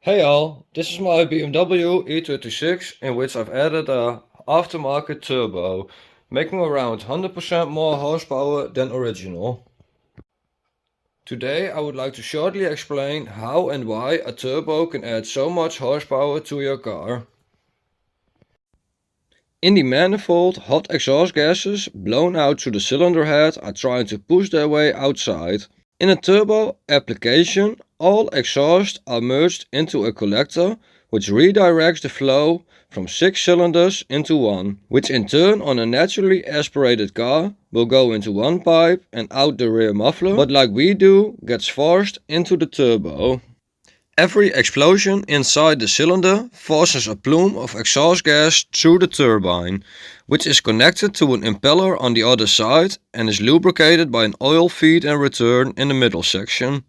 Hey all, this is my BMW E36 in which I've added a aftermarket turbo, making around 100% more horsepower than original. Today I would like to shortly explain how and why a turbo can add so much horsepower to your car. In the manifold, hot exhaust gases blown out through the cylinder head are trying to push their way outside. In a turbo application, all exhausts are merged into a collector which redirects the flow from 6 cylinders into one, which in turn on a naturally aspirated car will go into one pipe and out the rear muffler, but like we do, gets forced into the turbo. Every explosion inside the cylinder forces a plume of exhaust gas through the turbine, which is connected to an impeller on the other side and is lubricated by an oil feed and return in the middle section,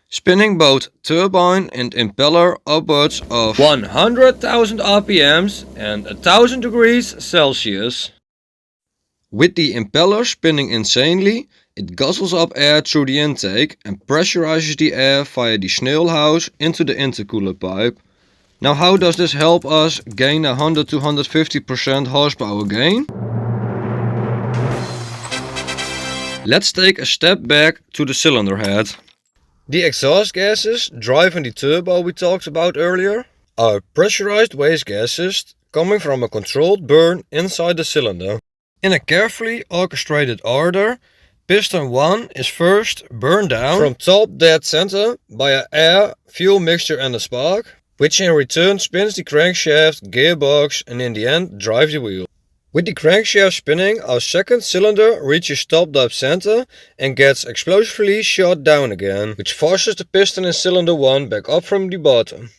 spinning both turbine and impeller upwards of 100,000 RPMs and 1000 degrees Celsius. With the impeller spinning insanely, it guzzles up air through the intake and pressurizes the air via the snail house into the intercooler pipe. Now how does this help us gain 100 to 150% horsepower gain? Let's take a step back to the cylinder head. The exhaust gases driving the turbo we talked about earlier are pressurized waste gases coming from a controlled burn inside the cylinder. In a carefully orchestrated order, piston 1 is first burned down from top dead center by an air, fuel mixture and a spark, which in return spins the crankshaft, gearbox and in the end drives the wheel. With the crankshaft spinning, our second cylinder reaches top dead center and gets explosively shot down again, which forces the piston in cylinder 1 back up from the bottom,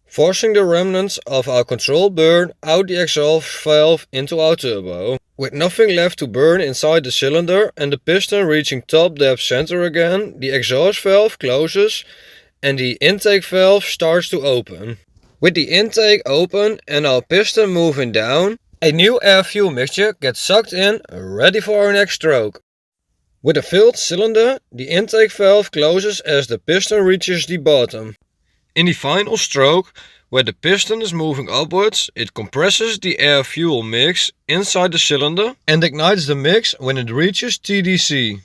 forcing the remnants of our controlled burn out the exhaust valve into our turbo. With nothing left to burn inside the cylinder and the piston reaching top depth center again, the exhaust valve closes and the intake valve starts to open. With the intake open and our piston moving down, a new air-fuel mixture gets sucked in, ready for our next stroke. With a filled cylinder, the intake valve closes as the piston reaches the bottom. In the final stroke, where the piston is moving upwards, it compresses the air-fuel mix inside the cylinder and ignites the mix when it reaches TDC.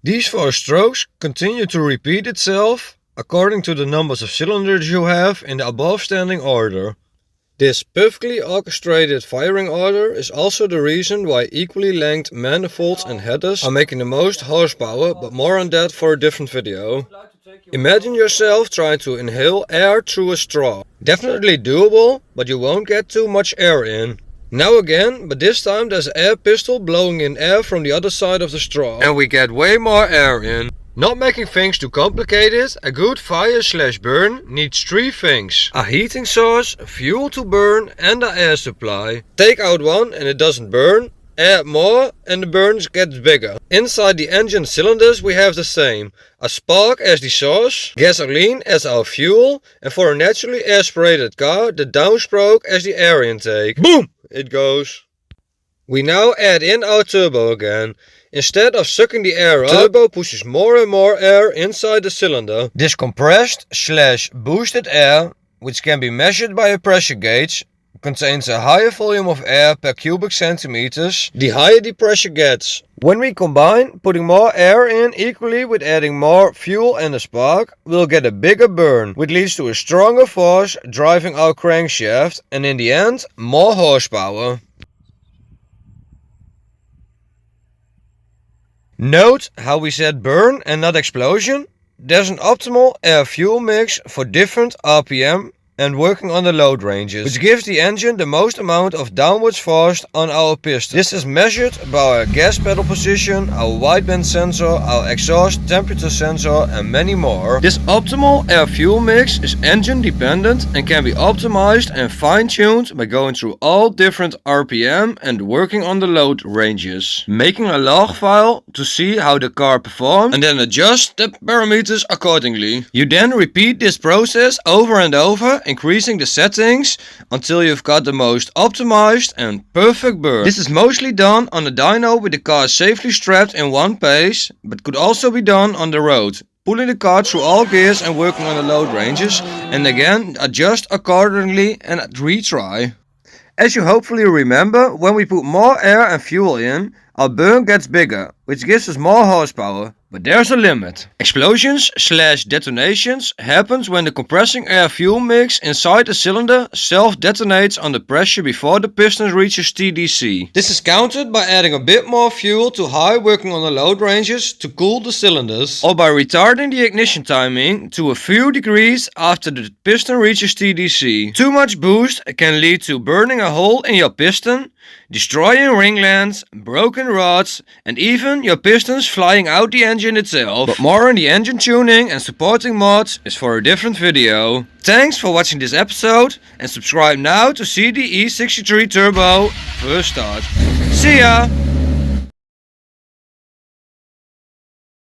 These 4 strokes continue to repeat itself according to the numbers of cylinders you have in the above standing order. This perfectly orchestrated firing order is also the reason why equally length manifolds and headers are making the most horsepower, but more on that for a different video. Imagine yourself trying to inhale air through a straw. Definitely doable, but you won't get too much air in. Now again, but this time there's an air pistol blowing in air from the other side of the straw, and we get way more air in. Not making things too complicated, a good fire/burn needs 3 things: a heating source, fuel to burn and an air supply. Take out one and it doesn't burn, add more and the burn gets bigger. Inside the engine cylinders we have the same: a spark as the source, gasoline as our fuel, and for a naturally aspirated car the downstroke as the air intake. Boom! It goes. We now add in our turbo again. Instead of sucking the air up, the turbo pushes more and more air inside the cylinder. This compressed/boosted air, which can be measured by a pressure gauge, contains a higher volume of air per cubic centimeters, the higher the pressure gets. When we combine putting more air in equally with adding more fuel and a spark, we'll get a bigger burn, which leads to a stronger force driving our crankshaft and in the end, more horsepower. Note how we said burn and not explosion. There's an optimal air-fuel mix for different RPM and working on the load ranges, which gives the engine the most amount of downwards force on our piston. This is measured by our gas pedal position, our wideband sensor, our exhaust temperature sensor and many more. This optimal air-fuel mix is engine dependent and can be optimized and fine-tuned by going through all different RPM and working on the load ranges, making a log file to see how the car performs and then adjust the parameters accordingly. You then repeat this process over and over, increasing the settings until you've got the most optimized and perfect burn. This is mostly done on a dyno with the car safely strapped in one pace, but could also be done on the road. pulling the car through all gears and working on the load ranges, and again adjust accordingly and retry. As you hopefully remember, when we put more air and fuel in, our burn gets bigger, which gives us more horsepower. But there's a limit. Explosions/detonations happens when the compressing air fuel mix inside the cylinder self-detonates under pressure before the piston reaches TDC. This is countered by adding a bit more fuel to high working on the load ranges to cool the cylinders, or by retarding the ignition timing to a few degrees after the piston reaches TDC. Too much boost can lead to burning a hole in your piston, destroying ringlands, broken rods, and even your pistons flying out the engine itself. But more on the engine tuning and supporting mods is for a different video. Thanks for watching this episode, and subscribe now to see the E63 Turbo first start. See ya!